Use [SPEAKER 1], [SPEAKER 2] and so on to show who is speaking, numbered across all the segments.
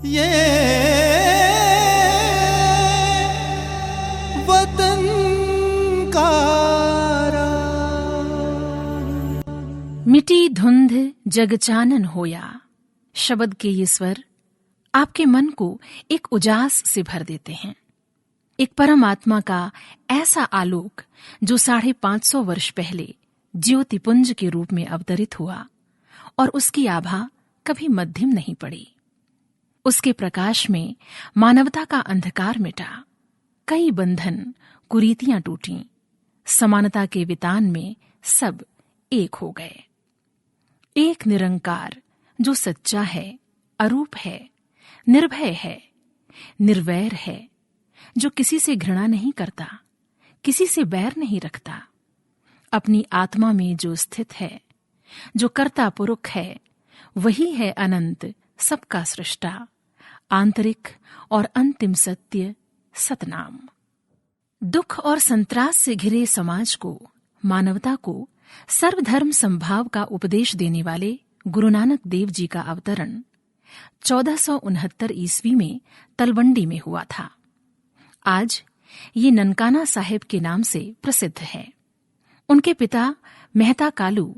[SPEAKER 1] ये वतन का
[SPEAKER 2] मिटी धुंध जग चानन होया। शब्द के ये स्वर आपके मन को एक उजास से भर देते हैं। एक परमात्मा का ऐसा आलोक जो 550 वर्ष पहले ज्योतिपुंज के रूप में अवतरित हुआ और उसकी आभा कभी मध्यम नहीं पड़ी। उसके प्रकाश में मानवता का अंधकार मिटा, कई बंधन कुरीतियां टूटीं, समानता के वितान में सब एक हो गए। एक निरंकार जो सच्चा है, अरूप है, निर्भय है, निर्वैर है, जो किसी से घृणा नहीं करता, किसी से बैर नहीं रखता, अपनी आत्मा में जो स्थित है, जो कर्ता पुरुष है, वही है अनंत सबका सृष्टा, आंतरिक और अंतिम सत्य सतनाम। दुख और संत्रास से घिरे समाज को, मानवता को सर्वधर्म संभाव का उपदेश देने वाले गुरु नानक देव जी का अवतरण 1469 ईस्वी में तलवंडी में हुआ था। आज ये ननकाना साहिब के नाम से प्रसिद्ध है। उनके पिता मेहता कालू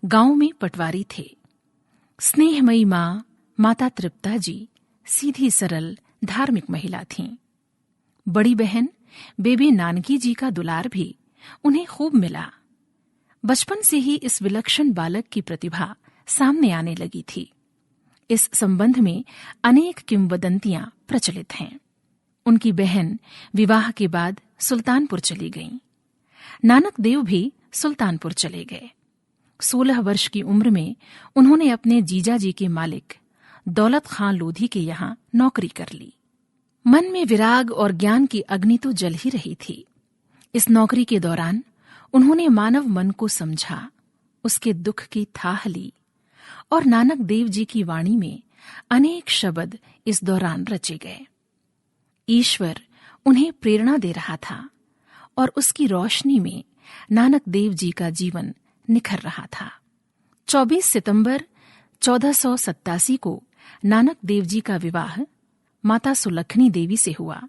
[SPEAKER 2] गांव में पटवारी थे। स्नेहमयी माँ माता तृप्ता जी सीधी सरल धार्मिक महिला थीं। बड़ी बहन बेबी नानकी जी का दुलार भी उन्हें खूब मिला। बचपन से ही इस विलक्षण बालक की प्रतिभा सामने आने लगी थी। इस संबंध में अनेक किंवदंतियां प्रचलित हैं। उनकी बहन विवाह के बाद सुल्तानपुर चली गईं। नानक देव भी सुल्तानपुर चले गए। 16 वर्ष की उम्र में उन्होंने अपने जीजाजी के मालिक दौलत खां लोधी के यहाँ नौकरी कर ली। मन में विराग और ज्ञान की अग्नि तो जल ही रही थी। इस नौकरी के दौरान उन्होंने मानव मन को समझा, उसके दुख की थाह ली और नानक देव जी की वाणी में अनेक शब्द इस दौरान रचे गए। ईश्वर उन्हें प्रेरणा दे रहा था और उसकी रोशनी में नानक देव जी का जीवन निखर रहा था। 24 सितंबर 1487 को नानक देव जी का विवाह माता सुलखनी देवी से हुआ,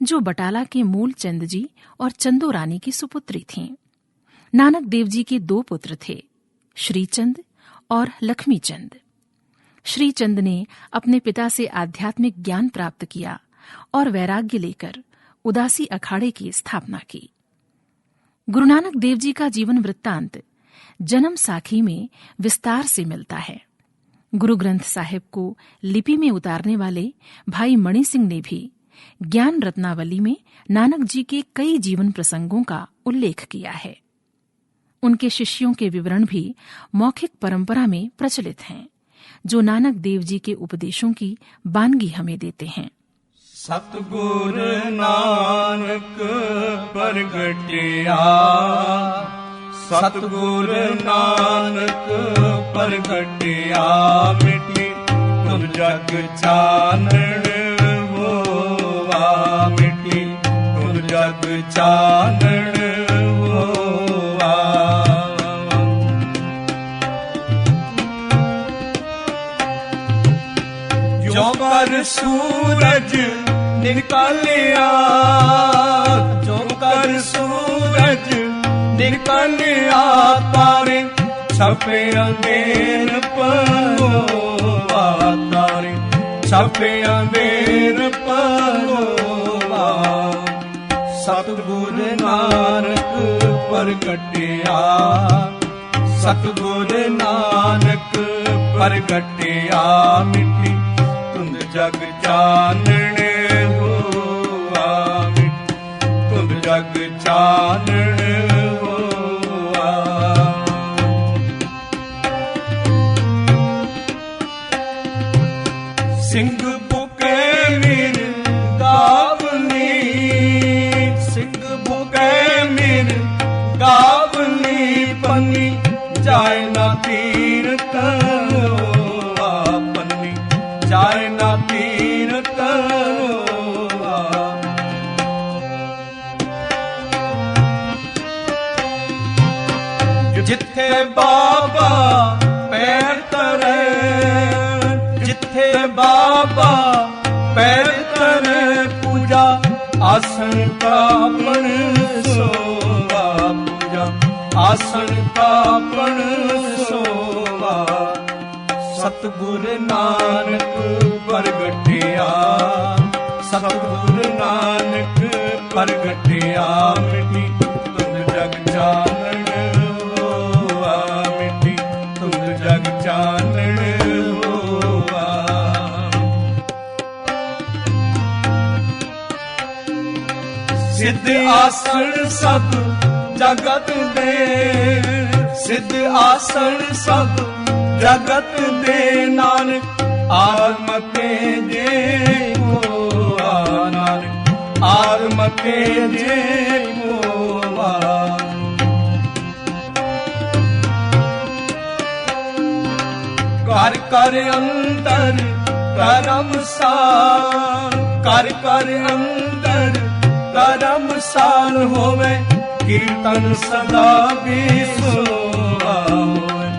[SPEAKER 2] जो बटाला के मूल चंद जी और चंदो रानी की सुपुत्री थीं। नानक देव जी के 2 पुत्र थे, श्रीचंद और लक्ष्मीचंद। श्रीचंद ने अपने पिता से आध्यात्मिक ज्ञान प्राप्त किया और वैराग्य लेकर उदासी अखाड़े की स्थापना की। गुरु नानक देव जी का जीवन वृत्तांत जन्म साखी में विस्तार से मिलता है। गुरु ग्रंथ साहिब को लिपि में उतारने वाले भाई मणि सिंह ने भी ज्ञान रत्नावली में नानक जी के कई जीवन प्रसंगों का उल्लेख किया है। उनके शिष्यों के विवरण भी मौखिक परंपरा में प्रचलित हैं, जो नानक देव जी के उपदेशों की बानगी हमें देते हैं।
[SPEAKER 1] सतगुर नानक प्रगटिया, सतगुर नानक प्रगटिया, मिटी तुम जग चानन होवा, मिटी तुम जग चानन होवा। जो कर सूरज निकालिया, जो कर सूरज निकालिया, तारे छपे अंधेर परोवा, तारे छपे अंधेर परोवा। सतगुर नानक प्रगटिया, सतगुर नानक प्रगटिया, मिटी तुम जग चानन होवा, तुम जग चानन होवा। सिंह बुके मीर गावनी, सिंह बुके मीर गावनी, पन्नी जाए ना तीर तरोवा, पन्नी जाए ना तीर तरोवा। जिथे बाबा पैर तरे, जिथे बाबा तापन सोवा, पूजा आसन तापन सोवा। सतगुर नानक प्रगटिया, सतगुर नानक प्रगटिया, मिटी तुम जग चानन होआ, मिटी तुम जग चानन होआ। सिद्ध आसन सब जगत दे, सिद्ध आसन सब जगत दे, नानक आत्म के जे होआ, नानक आत्म के जे होआ। कर कर अंतर धर्मशाल, कर कर अंतर धर्मशाल होवे, कीर्तन सदा विसोवा होवे,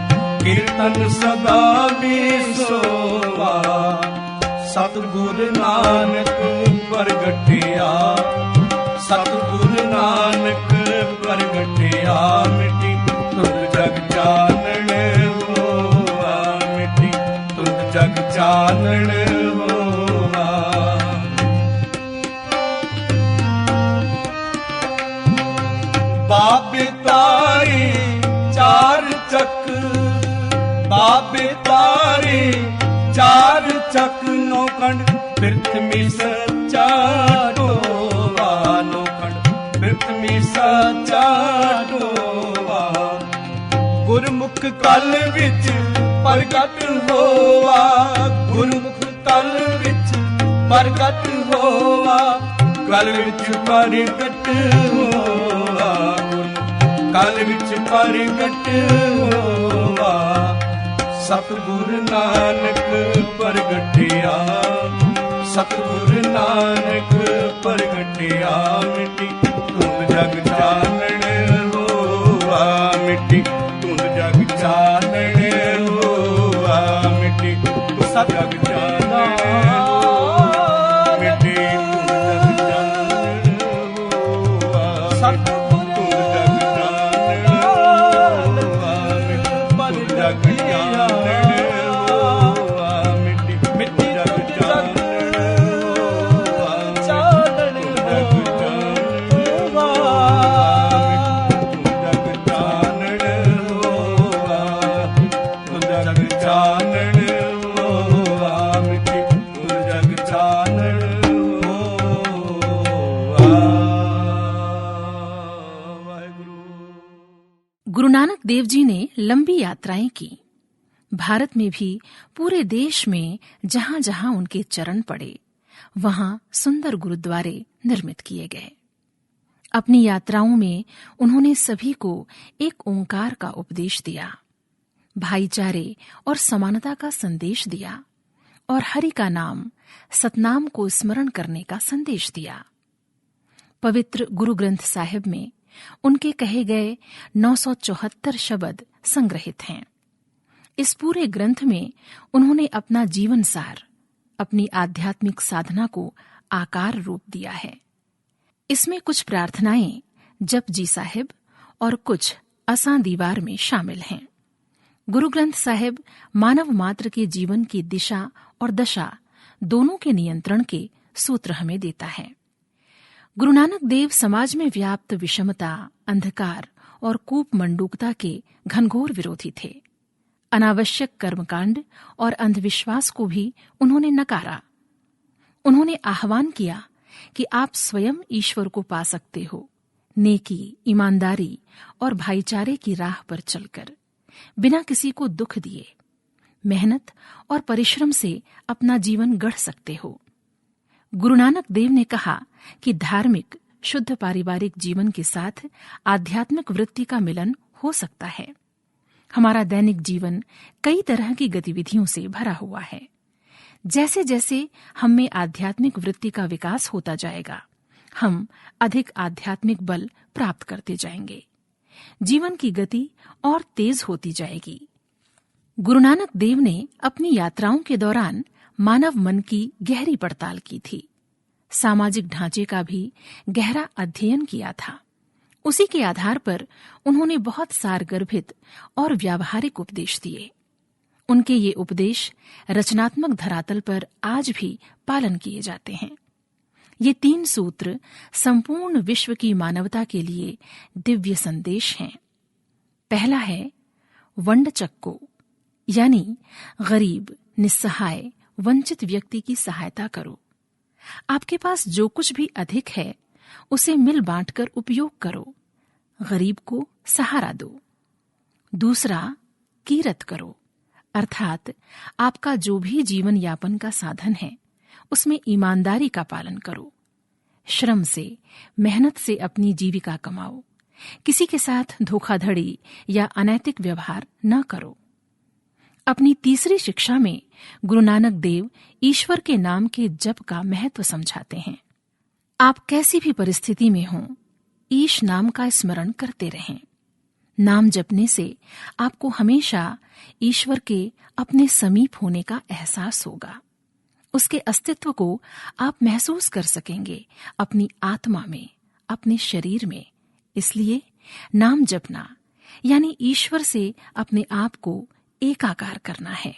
[SPEAKER 1] कीर्तन सदा विसोवा। सतगुर नानक प्रगटिया, सतगुर नानक प्रगटिया, मिटी तुम जग चानन होआ, मिटी तुम जग चानन होआ। बाबे तारे चार चक, बाबे तारे चार चक, नौखंड पृथ्वी सच्चा टोवा, नौखंड पृथ्वी सच्चा टोवा। गुरमुख कल विच प्रगट होवा, गुरमुख कल विच प्रगट होवा, कल विच प्रगट होवा, कल विच प्रगट होवा। सतगुर नानक प्रगटिया, सतगुर नानक प्रगटिया, मिटी तुम जग चानन होआ, मिटी तुम जग चानन होआ, मिटी सब जग चानन होआ, मिटी तुम जग चानन होआ, सतगुर तुम जग चानन होआ, मिटी जग चानन होआ, मिटी मिटी जग चानन होआ, चानन होआ, जग चानन होआ, जग चानन होआ, मिटी जग चानन होआ। वाहिगुरु।
[SPEAKER 2] गुरु नानक देव जी ने लंबी यात्राएं की। भारत में भी पूरे देश में जहां जहां उनके चरण पड़े, वहां सुंदर गुरुद्वारे निर्मित किए गए। अपनी यात्राओं में उन्होंने सभी को एक ओंकार का उपदेश दिया, भाईचारे और समानता का संदेश दिया और हरि का नाम, सतनाम को स्मरण करने का संदेश दिया। पवित्र गुरु ग्रंथ साहिब में उनके कहे गए 974 शब्द संग्रहित हैं। इस पूरे ग्रंथ में उन्होंने अपना जीवन सार, अपनी आध्यात्मिक साधना को आकार रूप दिया है। इसमें कुछ प्रार्थनाएं जपजी साहिब और कुछ असां दीवार में शामिल हैं। गुरु ग्रंथ साहिब मानव मात्र के जीवन की दिशा और दशा दोनों के नियंत्रण के सूत्र हमें देता है। गुरु नानक देव समाज में व्याप्त विषमता, अंधकार और कूपमंडूकता के घनघोर विरोधी थे। अनावश्यक कर्मकांड और अंधविश्वास को भी उन्होंने नकारा। उन्होंने आह्वान किया कि आप स्वयं ईश्वर को पा सकते हो, नेकी, ईमानदारी और भाईचारे की राह पर चलकर, बिना किसी को दुख दिए, मेहनत और परिश्रम से अपना जीवन गढ़ सकते हो। गुरु नानक देव ने कहा कि धार्मिक, शुद्ध पारिवारिक जीवन के साथ आध्यात्मिक वृत्ति का मिलन हो सकता है। हमारा दैनिक जीवन कई तरह की गतिविधियों से भरा हुआ है। जैसे जैसे हम में आध्यात्मिक वृत्ति का विकास होता जाएगा, हम अधिक आध्यात्मिक बल प्राप्त करते जाएंगे। जीवन की गति और तेज होती जाएगी। गुरु नानक देव ने अपनी यात्राओं के दौरान मानव मन की गहरी पड़ताल की थी। सामाजिक ढांचे का भी गहरा अध्ययन किया था। उसी के आधार पर उन्होंने बहुत सारगर्भित और व्यावहारिक उपदेश दिए। उनके ये उपदेश रचनात्मक धरातल पर आज भी पालन किए जाते हैं। ये 3 सूत्र संपूर्ण विश्व की मानवता के लिए दिव्य संदेश हैं। पहला है वंड चक्को, यानी गरीब, निस्सहाय, वंचित व्यक्ति की सहायता करो। आपके पास जो कुछ भी अधिक है उसे मिल बांटकर उपयोग करो, गरीब को सहारा दो। दूसरा, कीरत करो, अर्थात आपका जो भी जीवन यापन का साधन है उसमें ईमानदारी का पालन करो। श्रम से, मेहनत से अपनी जीविका कमाओ। किसी के साथ धोखाधड़ी या अनैतिक व्यवहार न करो। अपनी तीसरी शिक्षा में गुरु नानक देव ईश्वर के नाम के जप का महत्व समझाते हैं। आप कैसी भी परिस्थिति में हों, ईश नाम का स्मरण करते रहें। नाम जपने से आपको हमेशा ईश्वर के अपने समीप होने का एहसास होगा। उसके अस्तित्व को आप महसूस कर सकेंगे अपनी आत्मा में, अपने शरीर में। इसलिए नाम जपना यानी ईश्वर से अपने आप को एकाकार करना है।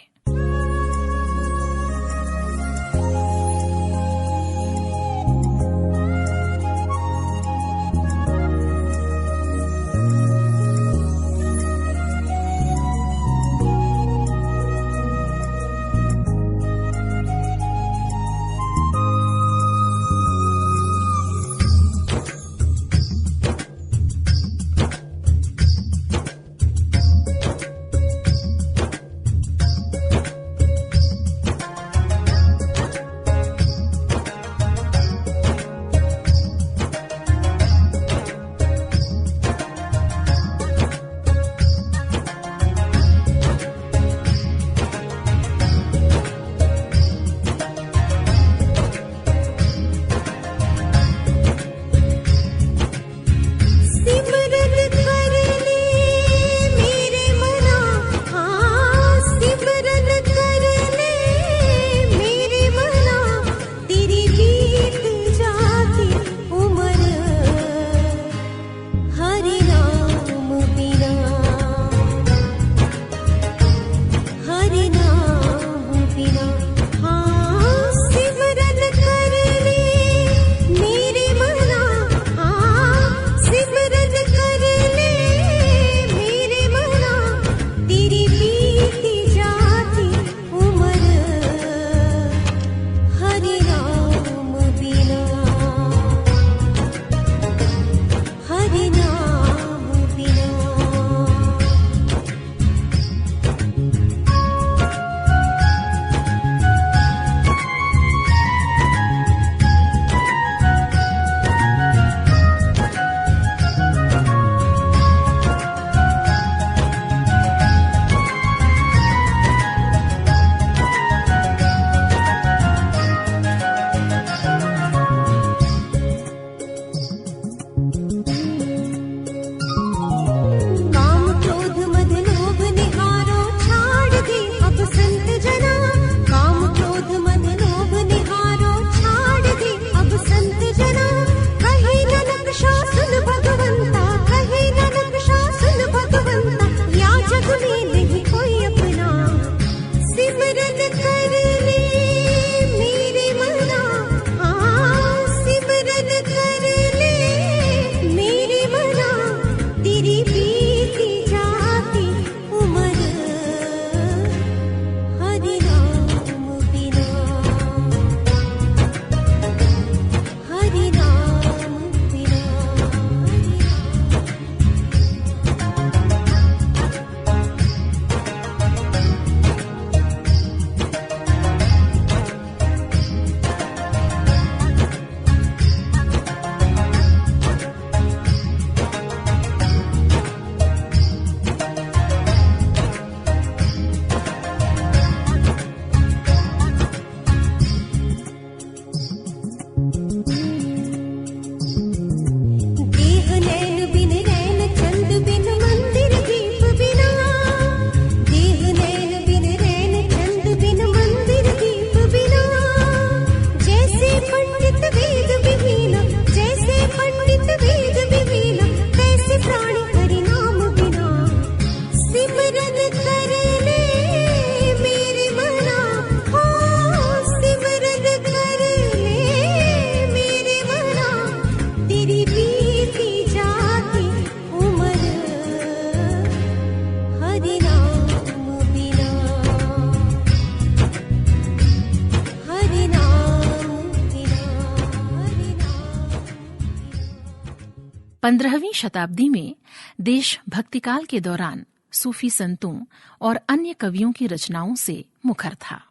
[SPEAKER 2] 15वीं शताब्दी में देशभक्तिकाल के दौरान सूफी संतों और अन्य कवियों की रचनाओं से मुखर था।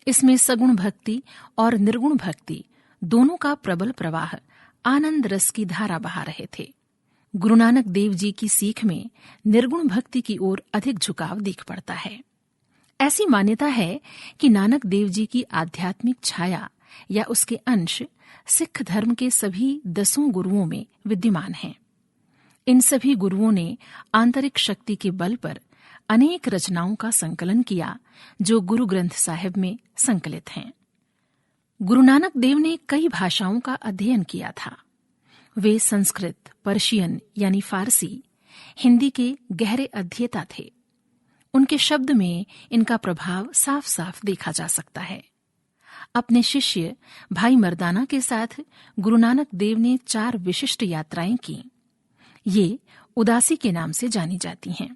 [SPEAKER 2] इसमें सगुण भक्ति और निर्गुण भक्ति दोनों का प्रबल प्रवाह आनंद रस की धारा बहा रहे थे। गुरु नानक देव जी की सीख में निर्गुण भक्ति की ओर अधिक झुकाव दिख पड़ता है। ऐसी मान्यता है कि नानक देव जी की आध्यात्मिक छाया या उसके अंश सिख धर्म के सभी 10 गुरुओं में विद्यमान हैं। इन सभी गुरुओं ने आंतरिक शक्ति के बल पर अनेक रचनाओं का संकलन किया जो गुरु ग्रंथ साहिब में संकलित हैं। गुरु नानक देव ने कई भाषाओं का अध्ययन किया था। वे संस्कृत, पर्शियन यानी फारसी, हिंदी के गहरे अध्येता थे। उनके शब्द में इनका प्रभाव साफ साफ देखा जा सकता है। अपने शिष्य भाई मर्दाना के साथ गुरु नानक देव ने 4 विशिष्ट यात्राएं की। ये उदासी के नाम से जानी जाती हैं।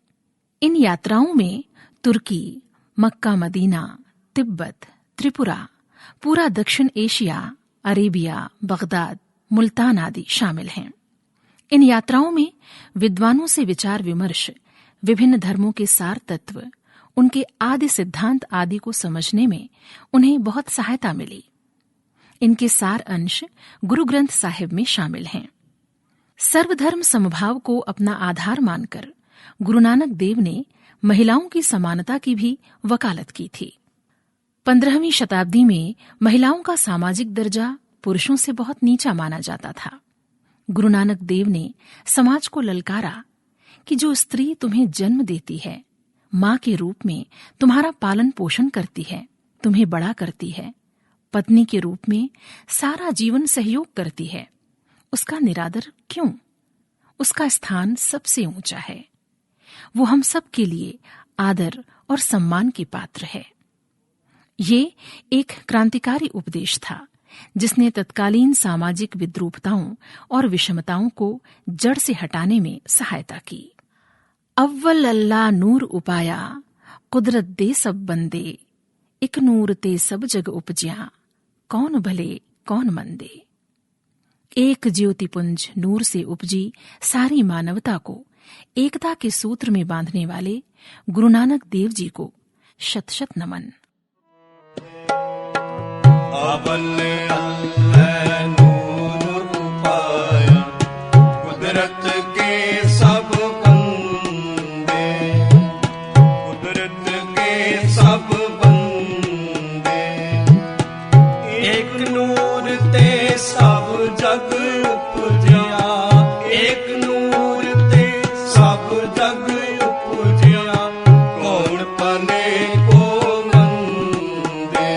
[SPEAKER 2] इन यात्राओं में तुर्की, मक्का मदीना, तिब्बत, त्रिपुरा, पूरा दक्षिण एशिया, अरेबिया, बगदाद, मुल्तान आदि शामिल हैं। इन यात्राओं में विद्वानों से विचार विमर्श, विभिन्न धर्मों के सार तत्व, उनके आदि सिद्धांत आदि को समझने में उन्हें बहुत सहायता मिली। इनके सार अंश गुरु ग्रंथ साहिब में शामिल हैं। सर्वधर्म समभाव को अपना आधार मानकर गुरु नानक देव ने महिलाओं की समानता की भी वकालत की थी। 15वीं शताब्दी में महिलाओं का सामाजिक दर्जा पुरुषों से बहुत नीचा माना जाता था। गुरु नानक देव ने समाज को ललकारा कि जो स्त्री तुम्हें जन्म देती है, मां के रूप में तुम्हारा पालन पोषण करती है, तुम्हें बड़ा करती है, पत्नी के रूप में सारा जीवन सहयोग करती है, उसका निरादर क्यों? उसका स्थान सबसे ऊंचा है। वो हम सब के लिए आदर और सम्मान के पात्र है। ये एक क्रांतिकारी उपदेश था जिसने तत्कालीन सामाजिक विद्रूपताओं और विषमताओं को जड़ से हटाने में सहायता की। अव्वल अल्लाह नूर उपाया, कुदरत दे सब बंदे, इक नूर ते सब जग उपज्या, कौन भले कौन मंदे। एक ज्योतिपुंज नूर से उपजी सारी मानवता को एकता के सूत्र में बांधने वाले गुरु नानक देव जी को शत शत नमन।
[SPEAKER 1] अव्वल अल्लाह नूर उपाया, कुदरत के सब बंदे, कुदरत के सब बंदे, एक नूर ते सब जग उपजिया, एक नूर ते सब जग उपजिया, कौन पने को मंदे,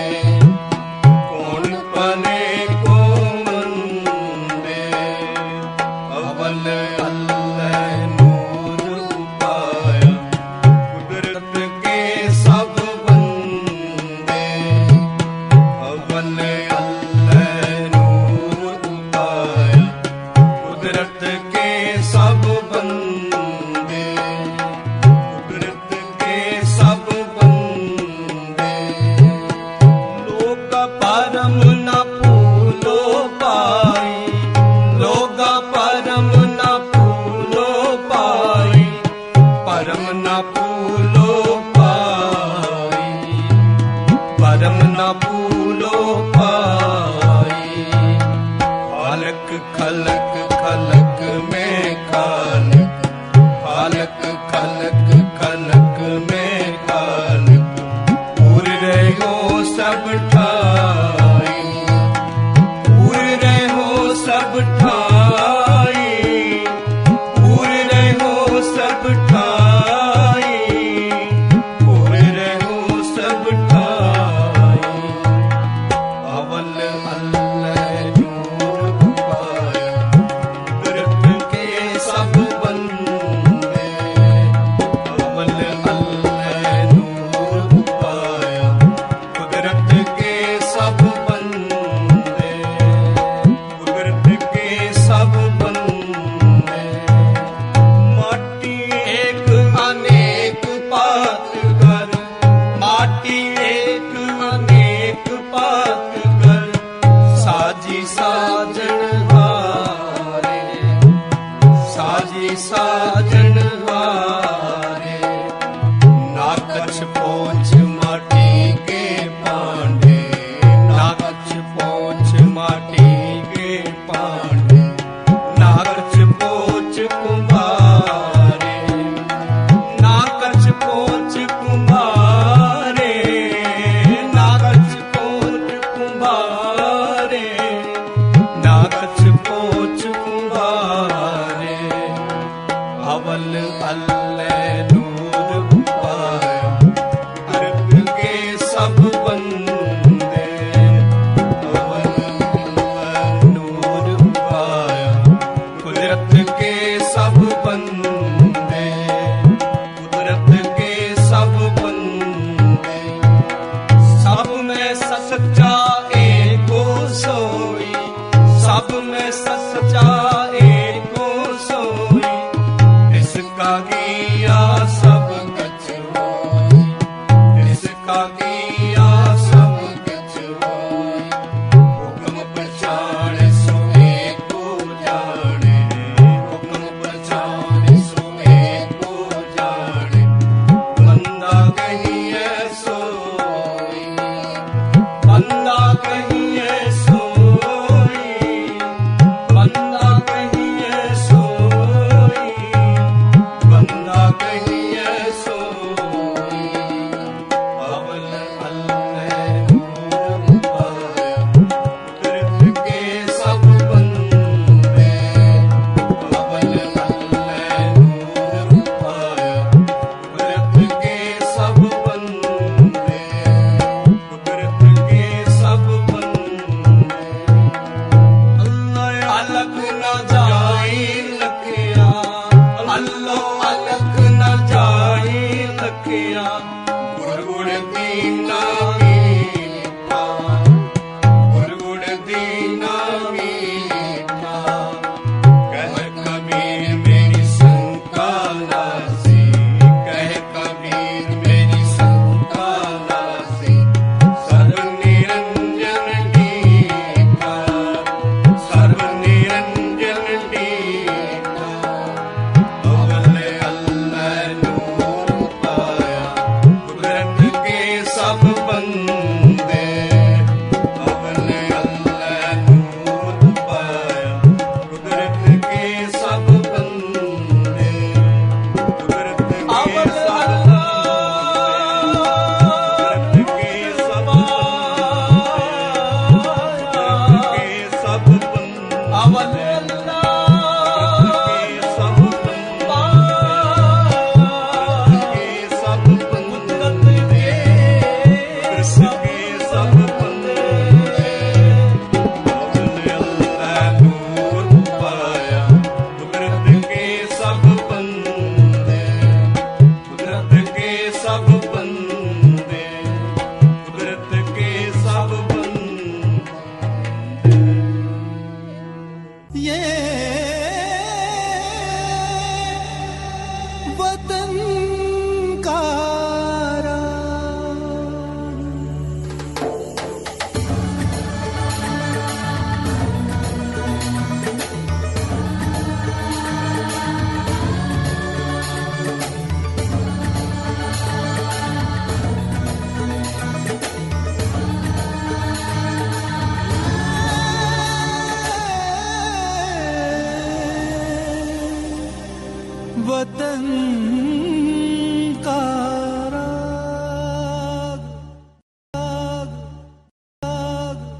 [SPEAKER 1] कौन पने को मंदे। अव्वल अल्लाह नूर उपाया, कुदरत के सब बंदे, अव्वल अल्लाह नूर उपाया, कुदरत के सब बंदे, कुदरत के सब बंदे। लोग परम न फूलो पाई, लोग परम न फूलो पाई, परम न फूलो पाई, परम न फूलो पाई। खालक खलक खलक में खालक, खालक खलक खलक में खालक, पूर रहो सब ठाई,
[SPEAKER 3] वतन